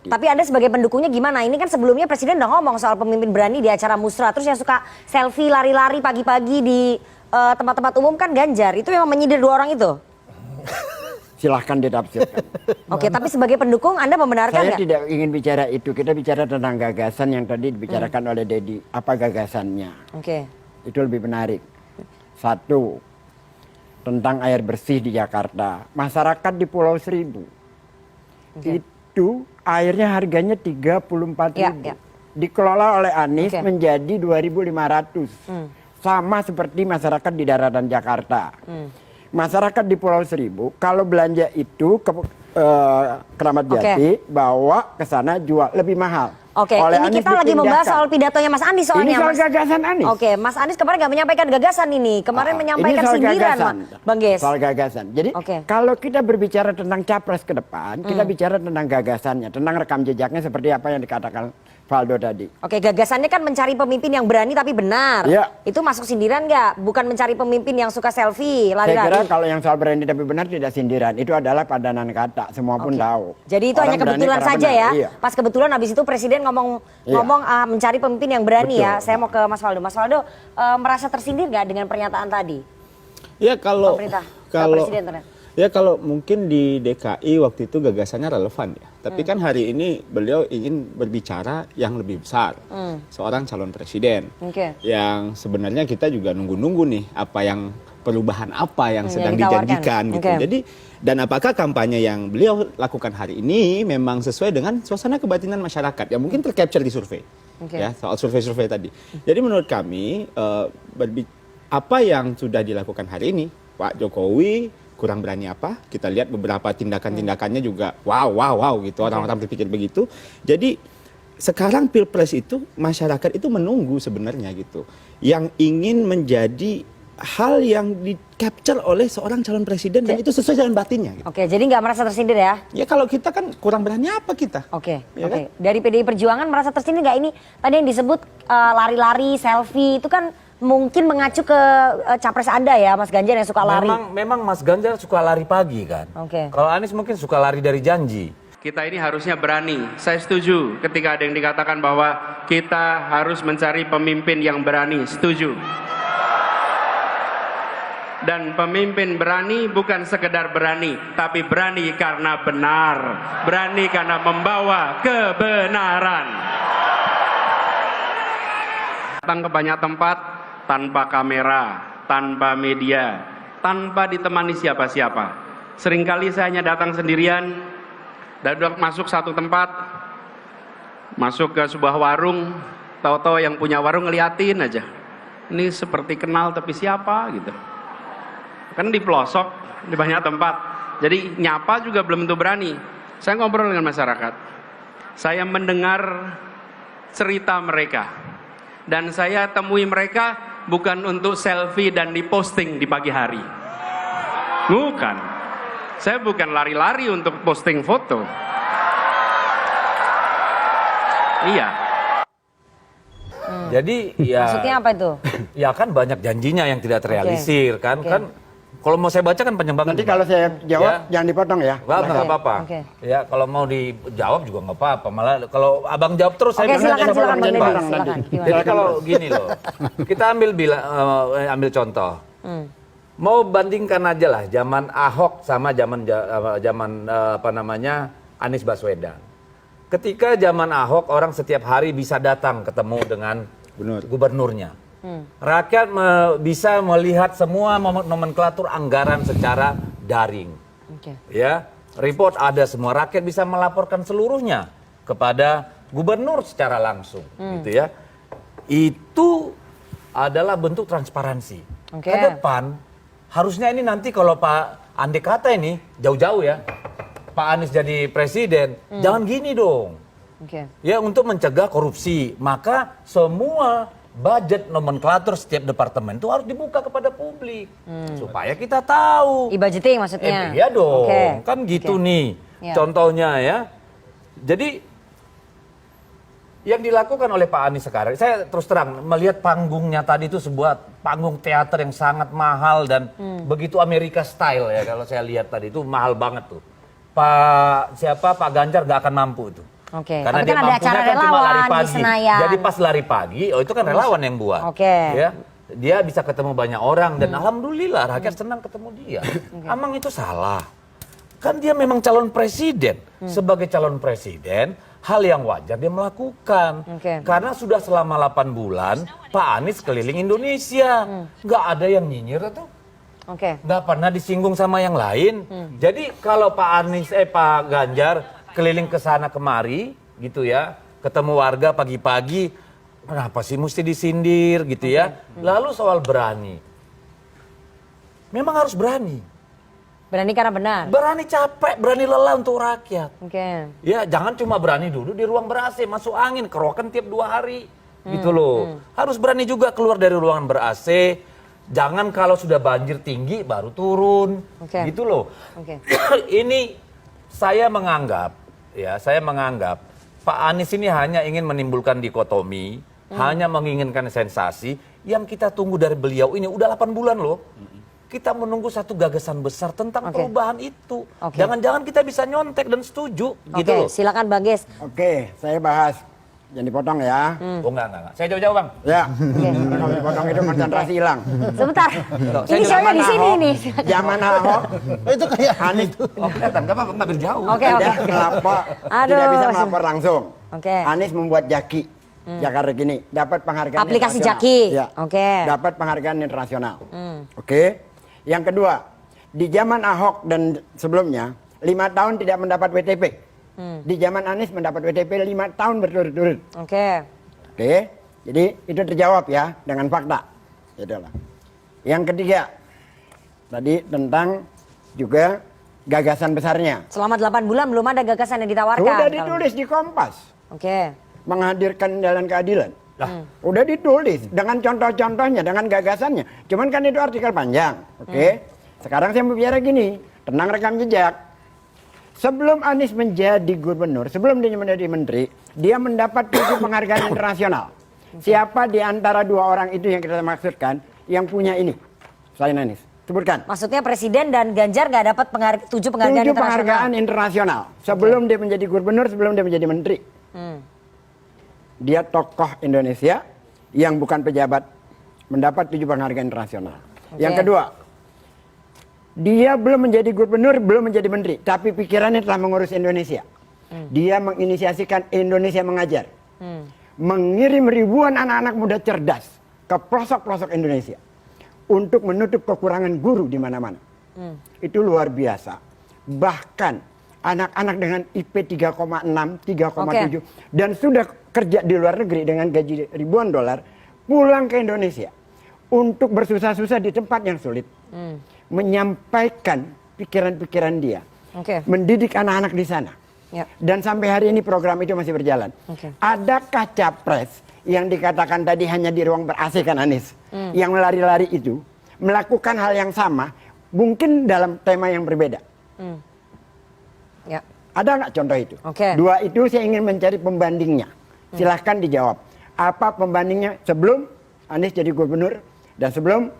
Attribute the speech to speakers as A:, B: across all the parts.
A: terjadi.
B: Tapi Anda sebagai pendukungnya gimana? Ini kan sebelumnya Presiden udah ngomong soal pemimpin berani di acara musrah. Terus yang suka selfie lari-lari pagi-pagi di tempat-tempat umum kan Ganjar. Itu memang menyindir dua orang itu?
A: Silahkan ditafsirkan.
B: Oke, tapi sebagai pendukung Anda membenarkan
A: Saya
B: nggak?
A: tidak ingin bicara itu. Kita bicara tentang gagasan yang tadi dibicarakan oleh Dedi. Apa gagasannya?
B: Oke.
A: Itu lebih menarik. Satu, tentang air bersih di Jakarta. Masyarakat di Pulau Seribu. Itu airnya harganya 34.000.
B: Ya.
A: Dikelola oleh Anies menjadi 2.500. Sama seperti masyarakat di daratan Jakarta. Masyarakat di Pulau Seribu kalau belanja itu ke Keramat Jati bawa ke sana jual lebih mahal.
B: Oke,
A: Oleh
B: ini
A: Anies
B: kita lagi membahas
A: dipindahkan.
B: soal pidatonya Mas Anies soalnya.
A: Ini soal
B: Mas.
A: gagasan Anies.
B: Oke, Mas Anies kemarin nggak menyampaikan gagasan ini. Kemarin menyampaikan
A: ini soal
B: sindiran,
A: gagasan.
B: Bang Ges.
A: Soal gagasan. Jadi kalau kita berbicara tentang capres ke depan, kita bicara tentang gagasannya, tentang rekam jejaknya seperti apa yang dikatakan Valdo tadi.
B: Oke, gagasannya kan mencari pemimpin yang berani tapi benar.
A: Ya.
B: Itu masuk sindiran nggak? Bukan mencari pemimpin yang suka selfie,
A: Saya kira
B: lari-lari.
A: kalau yang soal berani tapi benar tidak sindiran. Itu adalah padanan kata. Semua pun tahu.
B: Jadi itu
A: Orang
B: hanya kebetulan
A: berani karena
B: saja
A: benar.
B: ya.
A: Iya.
B: Pas kebetulan habis itu Presiden ngomong mencari pemimpin yang berani.
A: Betul.
B: Ya. Saya mau ke Mas Valdo. Mas Valdo merasa tersindir nggak dengan pernyataan tadi?
C: Ya kalau
B: Pemerintah, Presiden ternyata.
C: ya kalau mungkin di DKI waktu itu gagasannya relevan ya. Tapi kan hari ini beliau ingin berbicara yang lebih besar. Seorang calon presiden. Yang sebenarnya kita juga nunggu-nunggu nih apa yang perubahan apa yang sedang dijanjikan gitu. Jadi dan apakah kampanye yang beliau lakukan hari ini memang sesuai dengan suasana kebatinan masyarakat yang mungkin tercapture di survei. Ya, soal survei-survei tadi. Jadi menurut kami apa yang sudah dilakukan hari ini Pak Jokowi kurang berani apa? Kita lihat beberapa tindakan-tindakannya juga wow gitu, orang-orang berpikir begitu. Jadi sekarang Pilpres itu masyarakat itu menunggu sebenarnya gitu. Yang ingin menjadi hal yang di-capture oleh seorang calon presiden dan itu sesuai dengan batinnya gitu.
B: Oke, jadi nggak merasa tersindir ya?
C: Ya kalau kita kan kurang berani apa kita?
B: Oke.
C: Kan?
B: Dari PDI Perjuangan merasa tersindir nggak ini? Tadi yang disebut lari-lari, selfie itu kan mungkin mengacu ke capres Anda ya, Mas Ganjar yang suka lari.
D: Memang Mas Ganjar suka lari pagi kan. Kalau Anies mungkin suka lari dari janji.
E: Kita ini harusnya berani. Saya setuju ketika ada yang dikatakan bahwa kita harus mencari pemimpin yang berani. Setuju. Dan pemimpin berani bukan sekedar berani, tapi berani karena benar. Berani karena membawa kebenaran. Datang ke banyak tempat tanpa kamera, tanpa media, tanpa ditemani siapa-siapa. Seringkali saya hanya datang sendirian, dan masuk satu tempat, masuk ke sebuah warung, tahu-tahu yang punya warung ngeliatin aja. Ini seperti kenal tapi siapa gitu. Kan di pelosok, di banyak tempat. Jadi nyapa juga belum tentu berani. Saya ngobrol dengan masyarakat. Saya mendengar cerita mereka. Dan saya temui mereka bukan untuk selfie dan diposting di pagi hari. Bukan. Saya bukan lari-lari untuk posting foto. Iya.
D: Jadi ya.
B: Maksudnya apa itu?
D: Ya kan banyak janjinya yang tidak terrealisir kan. Kan kalau mau saya baca kan panjang banget.
A: Nanti kalau saya jawab jangan dipotong ya.
D: Nggak apa-apa. Ya kalau mau dijawab juga nggak apa-apa. Malah kalau abang jawab terus saya
B: silakan Bang Deddy,
D: silakan. Jadi kalau gini loh, kita ambil contoh. Mau bandingkan aja lah zaman Ahok sama zaman Anies Baswedan. Ketika zaman Ahok orang setiap hari bisa datang ketemu dengan gubernurnya. Rakyat bisa melihat semua nomenklatur anggaran secara daring. Ya, report ada semua, rakyat bisa melaporkan seluruhnya kepada gubernur secara langsung, gitu ya. Itu adalah bentuk transparansi. Ke depan harusnya ini nanti kalau Pak andai kata ini jauh-jauh ya, Pak Anies jadi presiden, jangan gini dong. Ya, untuk mencegah korupsi, maka semua budget nomenklatur setiap departemen itu harus dibuka kepada publik supaya kita tahu.
B: E-budgeting maksudnya?
D: Iya dong, kan gitu nih contohnya ya. Jadi yang dilakukan oleh Pak Anies sekarang, saya terus terang melihat panggungnya tadi itu sebuah panggung teater yang sangat mahal dan begitu Amerika style ya, kalau saya lihat tadi itu mahal banget tuh. Pak Ganjar gak akan mampu itu.
B: Oke.
D: Karena
B: Tapi
D: dia
B: kan ada
D: mampunya
B: acara
D: kan cuma lari
B: relawan di
D: pagi.
B: Senayan.
D: Jadi pas lari pagi, oh itu kan relawan yang buat.
B: Oke.
D: Ya, dia bisa ketemu banyak orang dan alhamdulillah rakyat senang ketemu dia. Amang itu salah. Kan dia memang calon presiden. Sebagai calon presiden, hal yang wajar dia melakukan.
B: Oke.
D: Karena sudah selama 8 bulan Pak Anies keliling Indonesia. Nggak ada yang nyinyir atau
B: Oke.
D: nggak pernah disinggung sama yang lain. Jadi kalau Pak Ganjar keliling ke sana kemari gitu ya, ketemu warga pagi-pagi, kenapa sih mesti disindir gitu ya. Lalu soal berani. Memang harus berani.
B: Berani karena benar.
D: Berani capek, berani lelah untuk rakyat.
B: Oke.
D: Ya jangan cuma berani duduk di ruang ber-AC, masuk angin, kerokan tiap 2 hari. Gitu loh. Harus berani juga keluar dari ruangan ber-AC. Jangan kalau sudah banjir tinggi baru turun.
B: Oke.
D: Gitu loh.
B: Oke.
D: Ini saya menganggap Pak Anies ini hanya ingin menimbulkan dikotomi, hanya menginginkan sensasi. Yang kita tunggu dari beliau ini udah 8 bulan loh. Kita menunggu satu gagasan besar tentang perubahan itu. Jangan-jangan kita bisa nyontek dan setuju gitu loh.
B: Silakan Bang Ges.
A: Oke, saya bahas. Jangan dipotong ya.
D: Oh enggak. Saya jauh-jauh Bang.
A: Ya, kalau dipotong itu konsentrasi hilang.
B: Sebentar. Ini show-nya di sini nih.
A: Zaman Ahok,
F: Itu kayak
A: Anies
D: Oh kelihatan, enggak apa-apa, nggak berjauh.
B: Oke.
A: tidak melapor,
B: Aduh.
A: tidak bisa melapor langsung.
B: Oke.
A: Anies membuat Jaki. Jakarta gini, dapat penghargaan
B: Aplikasi
A: internasional.
B: Jaki.
A: Ya,
B: Oke.
A: dapat penghargaan internasional. Oke. Yang kedua, di zaman Ahok dan sebelumnya 5 tahun tidak mendapat WTP. Di zaman Anies mendapat WTP 5 tahun berturut-turut.
B: Oke.
A: Oke, jadi itu terjawab ya dengan fakta. Itulah. Yang ketiga, tadi tentang juga gagasan besarnya.
B: Selama 8 bulan belum ada gagasan yang ditawarkan.
A: Sudah ditulis di Kompas,
B: Oke.
A: menghadirkan jalan keadilan. Udah ditulis dengan contoh-contohnya, dengan gagasannya. Cuman kan itu artikel panjang. Oke, sekarang saya mau bicara gini, tentang rekam jejak. Sebelum Anies menjadi gubernur, sebelum dia menjadi menteri, dia mendapat 7 penghargaan internasional. Siapa di antara 2 orang itu yang kita maksudkan yang punya ini? Selain Anies, sebutkan.
B: Maksudnya Presiden dan Ganjar nggak dapat 7 penghargaan
A: 7
B: internasional.
A: penghargaan internasional. Sebelum dia menjadi gubernur, sebelum dia menjadi menteri. Dia tokoh Indonesia yang bukan pejabat, mendapat 7 penghargaan internasional. Yang kedua, dia belum menjadi gubernur, belum menjadi menteri, tapi pikirannya telah mengurus Indonesia. Dia menginisiasikan Indonesia Mengajar. Mengirim ribuan anak-anak muda cerdas ke pelosok-pelosok Indonesia untuk menutup kekurangan guru di mana-mana. Itu luar biasa. Bahkan anak-anak dengan IP 3,6, 3,7 dan sudah kerja di luar negeri dengan gaji ribuan dolar pulang ke Indonesia untuk bersusah-susah di tempat yang sulit. Menyampaikan pikiran-pikiran dia, mendidik anak-anak di sana. Dan sampai hari ini program itu masih berjalan. Adakah capres yang dikatakan tadi hanya di ruang ber-AC kan Anies, yang lari-lari itu melakukan hal yang sama, mungkin dalam tema yang berbeda? Ada nggak contoh itu? 2 itu saya ingin mencari pembandingnya. Silahkan dijawab. Apa pembandingnya sebelum Anies jadi gubernur dan sebelum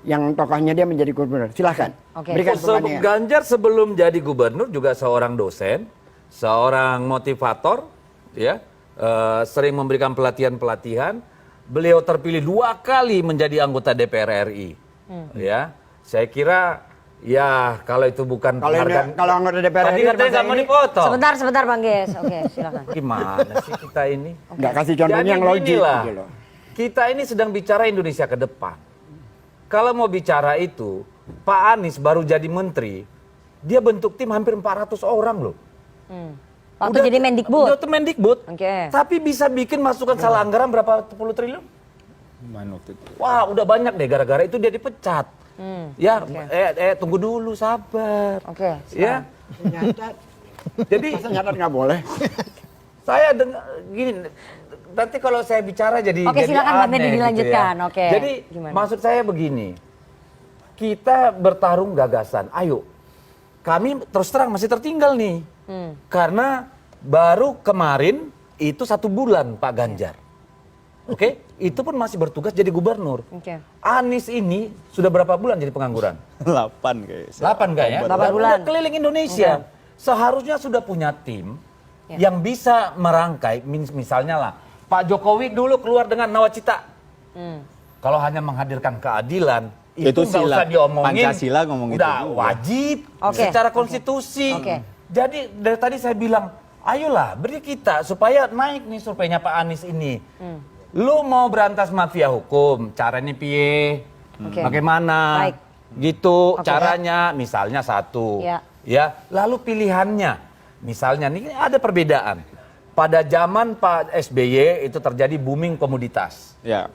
A: yang tokohnya dia menjadi gubernur? Silahkan. Berikan pembandingan.
D: Ganjar sebelum jadi gubernur juga seorang dosen, seorang motivator, ya, sering memberikan pelatihan-pelatihan. Beliau terpilih 2 kali menjadi anggota DPR RI. Ya, saya kira ya kalau itu bukan penghargaan.
A: Kalau anggota DPR
D: Tadi
A: RI
D: katanya nggak mau dipotong.
B: Sebentar Bang Ges. Oke, silakan.
D: Gimana sih kita ini?
A: Nggak kasih contohnya yang logik
D: inilah,
A: gitu loh.
D: kita ini sedang bicara Indonesia ke depan. Kalau mau bicara itu, Pak Anies baru jadi menteri, dia bentuk tim hampir 400 orang loh.
B: Waktu jadi Mendikbud.
D: Udah tuh Mendikbud. Tapi bisa bikin masukan salah anggaran berapa puluh triliun? Wah, udah banyak deh gara-gara itu dia dipecat. Ya, tunggu dulu, sabar. Ya. Jadi
A: Masa nyatat nggak boleh?
D: saya dengar gini, nanti kalau saya bicara jadi
B: Silakan Bang Deddy
D: aneh
B: dilanjutkan.
D: gitu ya. Jadi maksud saya begini, kita bertarung gagasan. Ayo, kami terus terang masih tertinggal nih, karena baru kemarin itu 1 bulan Pak Ganjar. Itu pun masih bertugas jadi gubernur. Anies ini sudah berapa bulan jadi pengangguran?
C: 8 kayaknya.
D: 8 kayaknya.
B: 8 bulan.
D: Udah keliling Indonesia. Seharusnya sudah punya tim yang bisa merangkai, misalnya lah, Pak Jokowi dulu keluar dengan nawacita. Kalau hanya menghadirkan keadilan, itu nggak usah diomongin.
C: Pancasila ngomong itu
D: udah
C: juga.
D: wajib secara konstitusi. Jadi dari tadi saya bilang, ayolah beri kita supaya naik nih surveinya Pak Anies ini. Lu mau berantas mafia hukum, caranya piye? Bagaimana?
B: Baik.
D: Gitu caranya, misalnya satu.
B: Ya.
D: Lalu pilihannya, misalnya nih ada perbedaan. Pada zaman Pak SBY itu terjadi booming komoditas.
C: Ya.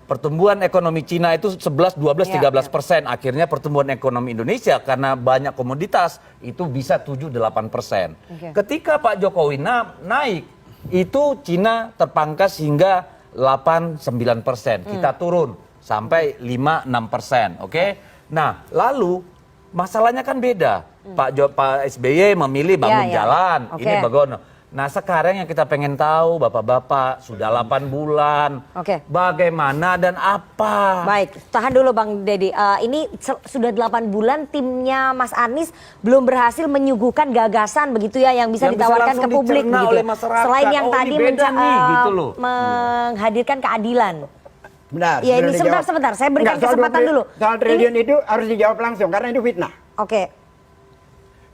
D: Pertumbuhan ekonomi Cina itu 11, 12, 13%. Akhirnya pertumbuhan ekonomi Indonesia karena banyak komoditas itu bisa 7, 8%. Ketika Pak Jokowi naik, itu Cina terpangkas hingga 8, 9%. Kita turun sampai 5, 6%. Oke? Nah, lalu masalahnya kan beda. Pak SBY memilih bangun jalan. Ini bagus. Nah sekarang yang kita pengen tahu Bapak-Bapak sudah 8 bulan. Bagaimana dan apa?
B: Baik, tahan dulu Bang Deddy. Ini sudah 8 bulan timnya Mas Anies belum berhasil menyuguhkan gagasan begitu ya yang bisa ditawarkan ke publik begitu. Selain yang tadi
D: gitu
B: menghadirkan keadilan.
A: Benar.
B: Ya ini sebentar, saya berikan kesempatan dulu.
A: Soal triliun itu harus dijawab langsung karena itu fitnah.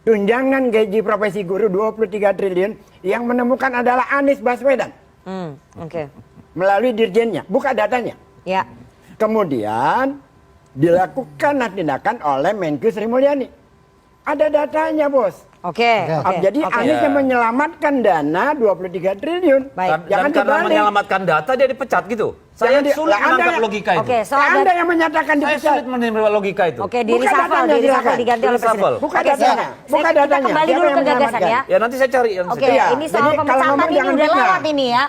A: Tunjangan gaji profesi guru 23 triliun yang menemukan adalah Anies Baswedan. Melalui dirjennya, buka datanya.
B: Ya.
A: Kemudian dilakukan tindakan oleh Menkyu Sri Mulyani. Ada datanya, Bos. Jadi Anies yang menyelamatkan dana 23 triliun.
D: Jangan karena menyelamatkan data dia dipecat gitu. Saya sulit menangkap logika itu.
A: Anda yang menyatakan dipecat.
D: Saya sulit menerima logika itu.
B: Di reshuffle diganti oleh Presiden.
A: Buka datanya. Buka datanya.
B: Kita kembali dulu ke gagasan ya.
D: Ya nanti saya cari.
B: Ini soal pemecatan ini udah lewat ini ya.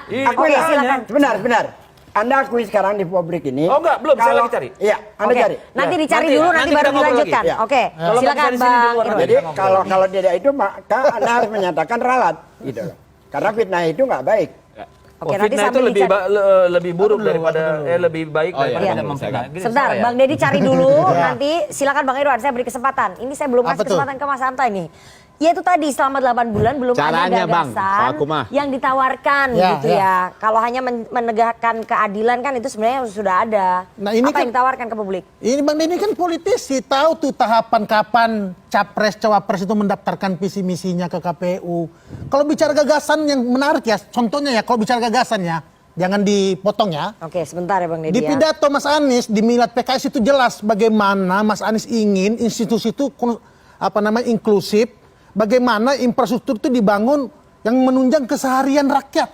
A: Silakan. Benar. Anda akui sekarang di publik ini.
D: Oh enggak, belum. Saya lagi cari.
A: Iya, Anda cari.
B: Nanti dicari dulu, nanti baru dilanjutkan. Silakan Bang.
A: Jadi kalau tidak itu maka Anda harus menyatakan ralat, gitu loh. Karena fitnah itu nggak baik.
D: Fitnah itu lebih buruk daripada lebih baik daripada memfitnah.
B: Sebentar, Bang Deddy cari dulu. Nanti silakan Bang Irwan, saya beri kesempatan. Ini saya belum kasih kesempatan ke Mas Hanta ini. Ya itu tadi selama 8 bulan belum ada gagasan yang ditawarkan gitu ya. Kalau hanya menegakkan keadilan kan itu sebenarnya sudah ada.
F: Nah, ini
B: apa yang ditawarkan ke publik?
F: Ini Bang Deddy kan politisi, tahu tuh tahapan kapan capres cawapres itu mendaftarkan visi misinya ke KPU. Kalau bicara gagasan yang menarik ya, contohnya ya kalau bicara gagasan ya, jangan dipotong ya.
B: Sebentar ya Bang Deddy.
F: Di pidato Mas Anies di Milad PKS itu jelas bagaimana Mas Anies ingin institusi itu inklusif. Bagaimana infrastruktur itu dibangun yang menunjang keseharian rakyat.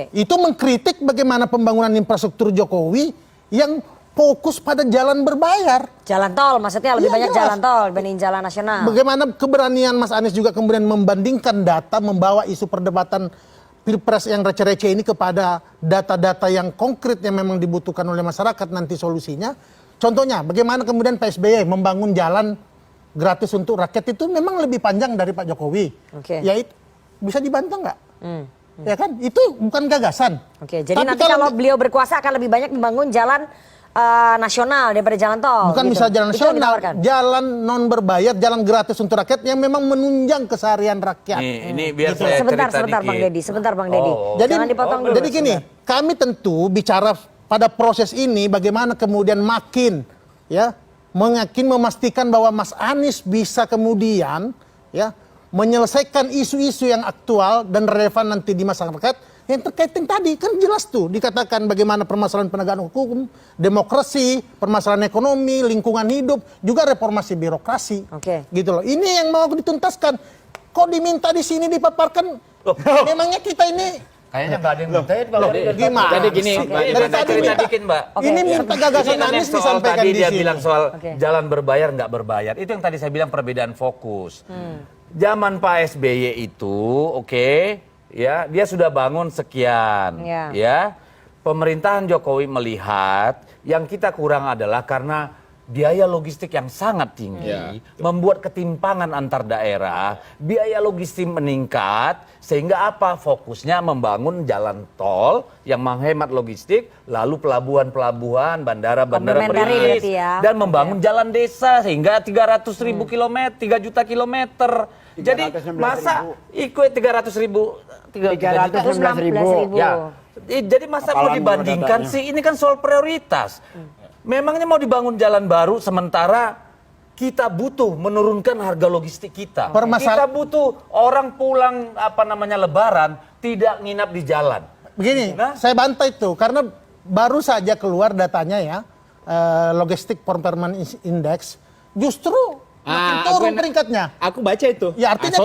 F: Itu mengkritik bagaimana pembangunan infrastruktur Jokowi yang fokus pada jalan berbayar.
B: Jalan tol, maksudnya lebih banyak jalan tol dibanding jalan nasional.
F: Bagaimana keberanian Mas Anies juga kemudian membandingkan data, membawa isu perdebatan Pilpres yang receh-receh ini kepada data-data yang konkret yang memang dibutuhkan oleh masyarakat nanti solusinya. Contohnya, bagaimana kemudian Pak SBY membangun jalan gratis untuk rakyat itu memang lebih panjang dari Pak Jokowi. Ya itu bisa dibantah nggak? Ya kan? Itu bukan gagasan.
B: Jadi tapi nanti kalau beliau berkuasa akan lebih banyak membangun jalan nasional daripada jalan tol.
F: Bukan bisa jalan nasional, jalan non berbayar, jalan gratis untuk rakyat yang memang menunjang keseharian rakyat.
D: Ini biar saya
B: sebentar Bang Deddy, Jangan dipotong dulu.
F: Jadi gini, kami tentu bicara pada proses ini bagaimana kemudian makin memastikan bahwa Mas Anies bisa kemudian menyelesaikan isu-isu yang aktual dan relevan nanti di masyarakat yang terkait yang tadi kan jelas tuh dikatakan bagaimana permasalahan penegakan hukum, demokrasi, permasalahan ekonomi, lingkungan hidup, juga reformasi birokrasi. Gitu loh. Ini yang mau dituntaskan. Kok diminta di sini dipaparkan? Memangnya kita ini
D: kayaknya nggak ada yang minta ya Bang.
F: Gimana?
D: Jadi gini, cerita dikit Mbak.
F: Ini minta gagasan Anies disampaikan
D: tadi
F: di
D: dia
F: sini.
D: bilang soal jalan berbayar nggak berbayar. Itu yang tadi saya bilang perbedaan fokus. Zaman Pak SBY itu, dia sudah bangun sekian, ya. Pemerintahan Jokowi melihat yang kita kurang adalah karena biaya logistik yang sangat tinggi, membuat ketimpangan antar daerah, biaya logistik meningkat, sehingga apa? Fokusnya membangun jalan tol yang menghemat logistik, lalu pelabuhan-pelabuhan, bandara-bandara beriris, dan membangun jalan desa sehingga 300.000 kilometer, 3 juta kilometer. Jadi masa ikut 300.000,
A: 316.000.
D: ya. Jadi masa mau dibandingkan sih? Ini kan soal prioritas. Memangnya mau dibangun jalan baru sementara kita butuh menurunkan harga logistik kita. Kita butuh orang pulang Lebaran tidak nginap di jalan.
F: Begini, saya bantah itu karena baru saja keluar datanya ya, logistik performance index justru makin turun peringkatnya.
C: Aku baca itu.
F: Ya artinya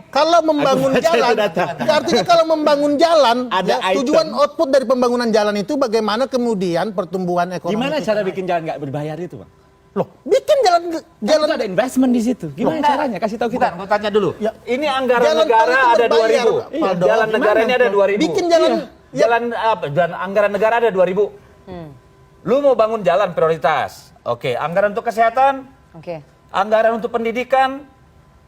F: kalau membangun jalan, ya artinya kalau membangun jalan, ya, tujuan output dari pembangunan jalan itu bagaimana kemudian pertumbuhan ekonomi.
C: Gimana cara bikin jalan nggak berbayar itu, Bang?
F: Loh, bikin jalan
C: itu ada investment di situ. Gimana caranya? Kasih tahu kita.
D: Mau tanya dulu.
F: Ya.
D: Ini anggaran
F: Jalan
D: negara
F: tol itu
D: ada
F: berbayar,
D: 2.000.
F: Faldo.
D: Jalan negara ini ada 2.000.
F: Bikin jalan
D: Dan anggaran negara ada 2.000. Lu mau bangun jalan prioritas. Oke, anggaran untuk kesehatan?
B: Oke.
D: Anggaran untuk pendidikan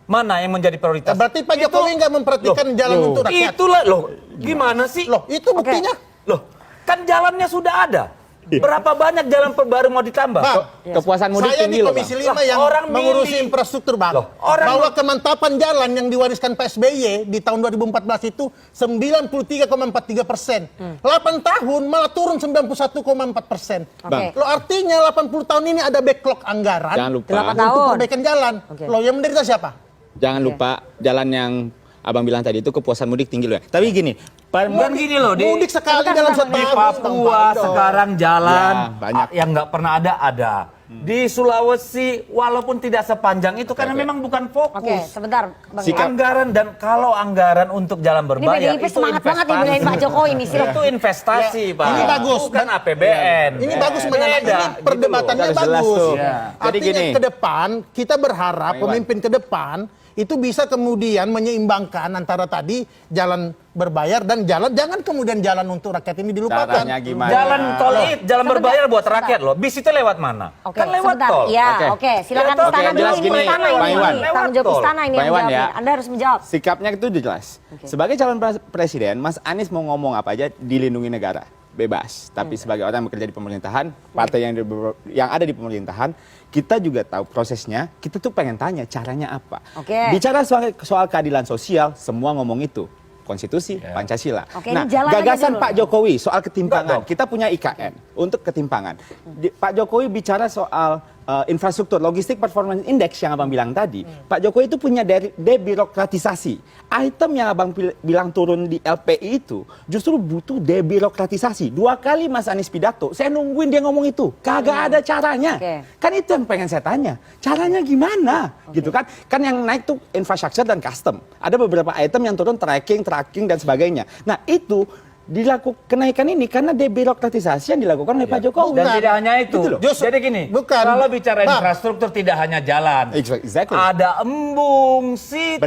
D: mana yang menjadi prioritas?
F: Berarti Pak Jokowi nggak memperhatikan jalan untuk rakyat.
D: Itulah loh. Gimana sih?
F: Loh, itu buktinya.
D: Loh, kan jalannya sudah ada. Berapa banyak jalan baru mau ditambah?
C: Kepuasan mudik
F: Saya
C: tinggi
F: di
C: loh,
F: Komisi
C: Bang.
F: 5 yang
D: Orang
F: mengurusi
D: milih.
F: infrastruktur, Bang.
D: Orang
F: bahwa kemantapan jalan yang diwariskan Pak SBY di tahun 2014 itu 93,43%. 8 tahun malah turun 91,4%.
C: Bang.
F: Lo artinya 80 tahun ini ada backlog anggaran.
C: Jangan lupa.
B: 8
F: untuk
B: tahun.
F: perbaikan jalan. Lo yang menderita siapa?
C: Jangan lupa jalan yang Abang bilang tadi itu kepuasan mudik tinggi loh ya. Tapi gini,
D: Bukan gini loh,
F: mudik sekali dalam
D: di
F: setahun.
D: Papua sekarang jalan
C: Ya, banyak.
D: yang nggak pernah ada. Di Sulawesi walaupun tidak sepanjang itu karena memang bukan fokus.
B: Oke, sebentar, Bang.
D: Anggaran dan kalau anggaran untuk jalan
B: Ini
D: berbayar
B: PDIP
D: itu
B: semangat banget nih
D: investasi.
B: belain Pak Jokowi nih.
D: Itu investasi, Pak.
F: Ini bagus.
D: Bukan APBN.
F: Ini bagus mengenai
D: Beda,
F: ini perdebatannya
C: Harus jelas
F: bagus.
C: tuh.
F: Ya.
C: Jadi
F: Artinya
C: gini.
F: ke depan kita berharap
C: Bang Iwan.
F: pemimpin ke depan itu bisa kemudian menyeimbangkan antara tadi jalan berbayar dan jangan kemudian jalan untuk rakyat ini dilupakan.
C: Caranya gimana?
D: Jalan tol itu, jalan berbayar buat rakyat loh. Bis itu lewat mana?
B: Oke,
D: Kan lewat
B: sebentar.
D: tol.
B: Ya, oke. Silakan
D: Ya, toh.
B: istana
C: Oke,
B: dulu
C: jelas
B: ini.
C: gini,
B: Istana
C: Bang
B: ini.
C: Iwan.
B: Tanggung jawab
D: Lewat
B: istana ini
C: Bang
B: yang
C: Iwan
B: menjawab.
C: ya.
B: Anda harus menjawab.
C: Sikapnya itu udah jelas. Sebagai calon presiden, Mas Anies mau ngomong apa aja dilindungi negara, bebas. Tapi sebagai orang yang bekerja di pemerintahan, partai yang ada di pemerintahan, kita juga tahu prosesnya. Kita tuh pengen tanya caranya apa.
B: Oke.
C: Bicara soal keadilan sosial, semua ngomong itu. Konstitusi, Pancasila.
B: Oke,
C: Nah,
B: ini jalan aja
C: gagasan
B: dulu.
C: Pak Jokowi soal ketimpangan.
D: Enggak dong.
C: Kita punya IKN untuk ketimpangan. Pak Jokowi bicara soal infrastruktur, logistik performance index yang Abang bilang tadi. Pak Jokowi itu punya debirokratisasi. Item yang Abang bilang turun di LPI itu justru butuh debirokratisasi. 2 kali Mas Anies pidato, saya nungguin dia ngomong itu. Kagak ada caranya.
B: Oke.
C: Kan itu yang pengen saya tanya. Caranya gimana? Gitu kan? Kan yang naik tuh infrastruktur dan custom. Ada beberapa item yang turun tracking dan sebagainya. Nah, itu kenaikan ini karena debirokratisasi yang dilakukan oleh Pak Jokowi.
D: Dan tidak hanya itu.
C: Gitu loh.
D: Jadi gini,
F: Bukan.
D: kalau bicara
F: Bang.
D: infrastruktur tidak hanya jalan.
C: Exactly.
D: Ada embung, situ,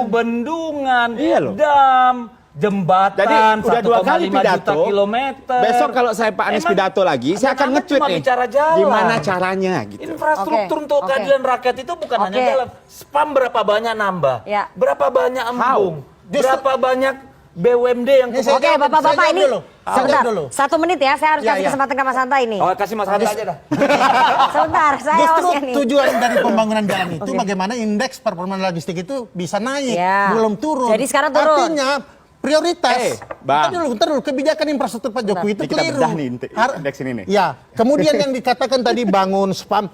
D: bendungan,
C: Iya loh.
D: dam, jembatan,
C: Jadi udah 2 kali
D: 1,5
C: pidato.
D: juta kilometer.
C: Besok kalau saya Pak Anies
D: Emang
C: pidato lagi, saya akan
D: Anda
C: nge-tweet
D: cuma
C: nih.
D: bicara jalan.
C: Gimana caranya gitu.
D: Infrastruktur
B: Oke,
D: untuk
B: oke.
D: keadilan rakyat itu bukan hanya
B: Oke.
D: jalan. Spam berapa banyak nambah?
B: Ya.
D: Berapa banyak embung?
F: Justru-
D: Berapa banyak BUMD yang
F: Ini saya
B: Oke,
F: jawab-
B: Bapak-bapak
F: saya
B: ini
F: jawab dulu. Saya
B: sebentar.
F: jawab dulu.
B: 1 menit ya, saya harus
F: Ya,
B: kasih
F: ya.
B: kesempatan ke Mas Hanta ini.
D: Oh, kasih Mas Hanta aja dah.
B: Sebentar, saya
F: Justru
B: hostnya nih.
F: tujuan dari pembangunan jalan itu bagaimana indeks performa logistik itu bisa naik,
B: Ya.
F: belum turun.
B: Jadi sekarang turun.
F: Artinya prioritas.
C: Bang.
F: Bentar dulu, kebijakan infrastruktur Pak Jokowi itu
C: Ini kita
F: keliru.
C: bedah nih indeks ini nih.
F: Ya, kemudian yang dikatakan tadi bangun spam,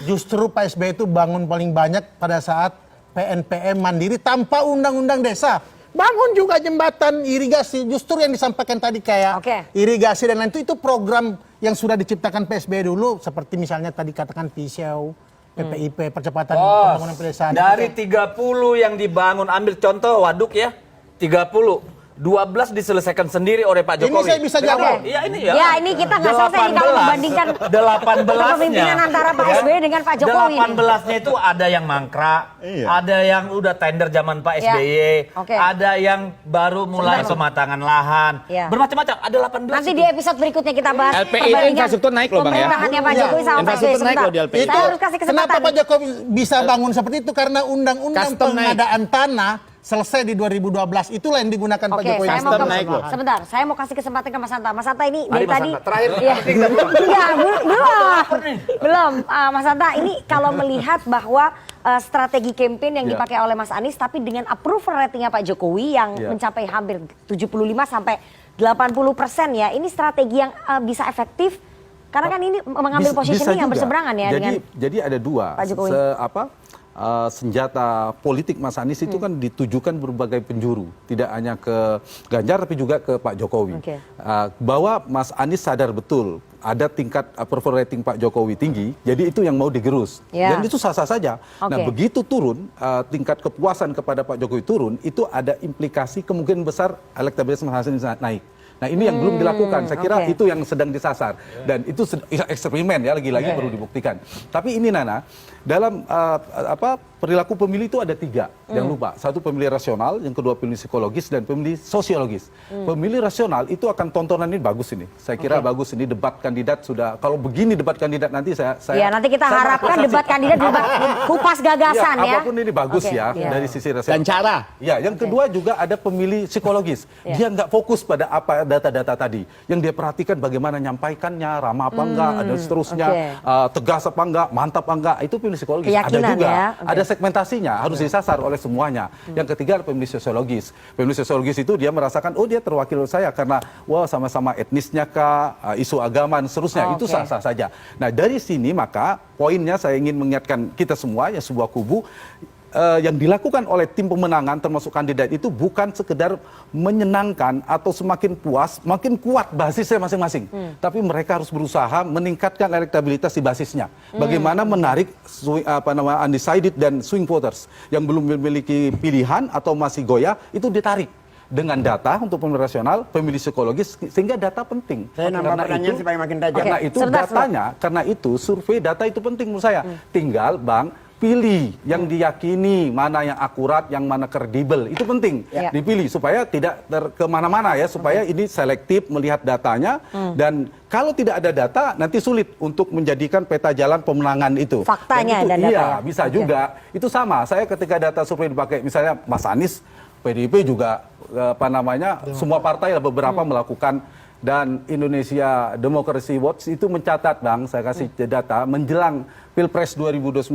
F: justru Pak SBY itu bangun paling banyak pada saat PNPM mandiri tanpa undang-undang desa. Bangun juga jembatan irigasi, justru yang disampaikan tadi kayak
B: Oke.
F: irigasi dan lain itu program yang sudah diciptakan PSBY dulu, seperti misalnya tadi katakan PISEU, PPIP, percepatan pembangunan pedesaan.
D: Dari 30 yang dibangun, ambil contoh waduk ya, 30. 12 diselesaikan sendiri oleh Pak Jokowi.
F: Ini saya bisa jawab.
D: Iya ini ya.
B: Ya ini kita nggak selesai nih kalau membandingkan
D: 18-nya.
B: kepemimpinan antara Pak SBY dengan Pak Jokowi.
D: 18-nya itu ada yang mangkrak, ada yang udah tender zaman Pak SBY, ada yang baru mulai pematangan lahan, bermacam-macam. Ada 18.
B: Nanti di episode berikutnya kita bahas
C: LPI infrastruktur naik loh Bang ya.
B: pemerintahannya Pak Jokowi sama Pak SBY.
C: Infrastruktur naik loh di LPI.
B: Saya harus kasih kesempatan.
F: Kenapa Pak Jokowi bisa bangun seperti itu? Karena undang-undang
C: Custom
F: pengadaan tanah selesai di 2012, itulah yang digunakan Pak
B: Oke,
F: Jokowi.
B: saya mau
C: Custom naik loh.
B: sebentar, saya mau kasih kesempatan ke Mas Hanta. Mas Hanta ini
D: Mari,
B: dari
D: Mas
B: tadi
D: Hanta. Terakhir.
B: Iya. Enggak, belum. Mas Hanta ini kalau melihat bahwa strategi campaign yang dipakai oleh Mas Anies tapi dengan approval ratingnya Pak Jokowi yang mencapai hampir 75 sampai 80% ya. Ini strategi yang bisa efektif karena kan ini mengambil positioning yang berseberangan ya dengan
G: Jadi ada dua.
B: Pak Jokowi.
G: Senjata politik Mas Anies itu kan ditujukan berbagai penjuru, tidak hanya ke Ganjar tapi juga ke Pak Jokowi. Bahwa Mas Anies sadar betul ada tingkat approval rating Pak Jokowi tinggi, jadi itu yang mau digerus. Dan itu sah-sah saja. Nah begitu turun, tingkat kepuasan kepada Pak Jokowi turun, itu ada implikasi kemungkinan besar elektabilitas Mas Anies naik. Nah ini yang belum dilakukan, saya kira itu yang sedang disasar. Dan itu eksperimen ya, lagi-lagi perlu dibuktikan. Tapi ini Nana, dalam perilaku pemilih itu ada 3, jangan lupa. Satu pemilih rasional, yang kedua pemilih psikologis, dan pemilih sosiologis. Pemilih rasional itu akan tontonan ini bagus ini. Saya kira bagus ini debat kandidat sudah, kalau begini debat kandidat nanti saya
B: nanti kita harapkan debat kandidat debat kupas gagasan ya.
G: Apapun ini bagus dari sisi rasional.
C: Dan cara.
G: Ya, yang kedua juga ada pemilih psikologis. Dia nggak fokus pada apa data-data tadi. Yang dia perhatikan bagaimana nyampaikannya, ramah apa enggak, ada seterusnya, tegas apa enggak, mantap apa enggak. Itu pemilih psikologis. Ada juga. Ada segmentasinya, harus disasar oleh semuanya. Yang ketiga adalah pemilih sosiologis. Pemilih sosiologis itu dia merasakan, oh dia terwakil saya karena wah sama-sama etnisnya kah, isu agama dan seterusnya. Itu sah-sah saja. Nah dari sini maka poinnya saya ingin mengingatkan kita semua ya sebuah kubu yang dilakukan oleh tim pemenangan termasuk kandidat itu bukan sekedar menyenangkan atau semakin puas, makin kuat basisnya masing-masing. Tapi mereka harus berusaha meningkatkan elektabilitas di basisnya. Bagaimana menarik undecided dan swing voters yang belum memiliki pilihan atau masih goyah itu ditarik dengan data untuk pemilih rasional, pemilih psikologis, sehingga data penting.
A: Saya nambah pertanyaan supaya makin tajam.
G: Karena itu survei data itu penting menurut saya. Tinggal Bang pilih yang diyakini, mana yang akurat, yang mana kredibel, itu penting dipilih supaya tidak kemana-mana ya, supaya ini selektif melihat datanya dan kalau tidak ada data nanti sulit untuk menjadikan peta jalan pemenangan itu.
B: Faktanya
G: dan
B: itu,
G: iya bisa juga. Itu sama. Saya ketika data survei dipakai, misalnya Mas Anies, PDIP juga semua partai beberapa melakukan. Dan Indonesia Democracy Watch itu mencatat Bang, saya kasih data menjelang Pilpres 2019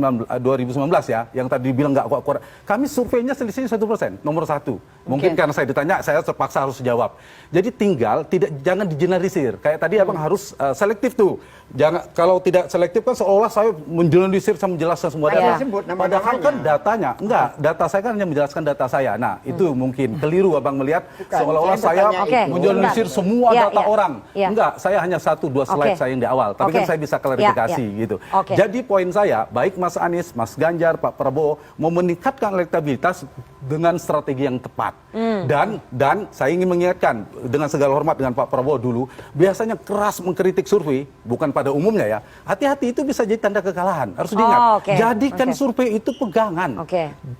G: ya, yang tadi dibilang nggak kuat. Kami surveinya selisih 1%, nomor 1. Mungkin karena saya ditanya, saya terpaksa harus jawab. Jadi tinggal jangan digeneralisir. Kayak tadi Abang harus selektif tuh. Jangan, kalau tidak selektif kan seolah saya mengeneralisir sama menjelaskan semua data. Padahal kan datanya, data saya kan hanya menjelaskan data saya. Nah itu mungkin keliru Abang melihat seolah-olah saya mengeneralisir semua data orang. Enggak, saya hanya 1-2 slide saya yang di awal. Tapi kan saya bisa klarifikasi gitu. Jadi poin saya, baik Mas Anies, Mas Ganjar, Pak Prabowo mau meningkatkan elektabilitas dengan strategi yang tepat. Dan saya ingin mengingatkan dengan segala hormat dengan Pak Prabowo dulu, biasanya keras mengkritik survei, bukan pada umumnya ya. Hati-hati itu bisa jadi tanda kekalahan. Harus diingat. Jadikan survei itu pegangan.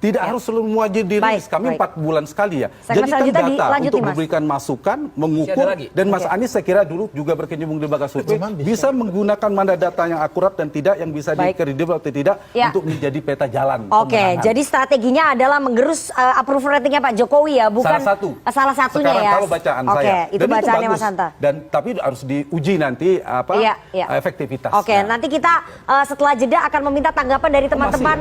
G: Tidak harus semua dirilis. Kami 4 bulan sekali ya. Jadikan data untuk memberikan masukan, mengukur. Dan Mas Anies saya kira dulu juga berkecimpung di lembaga survei, bisa menggunakan mana data yang akurat dan tidak, yang bisa dikredibel atau tidak untuk menjadi peta jalan.
B: Jadi strateginya adalah menggerus approval ratingnya Pak Jokowi ya, bukan salah satunya.
G: Sekarang
B: ya.
G: kalau bacaan saya.
B: Itu bacaannya Mas Hanta.
G: Tapi harus diuji nanti efektivitas.
B: Nanti kita setelah jeda akan meminta tanggapan dari teman-teman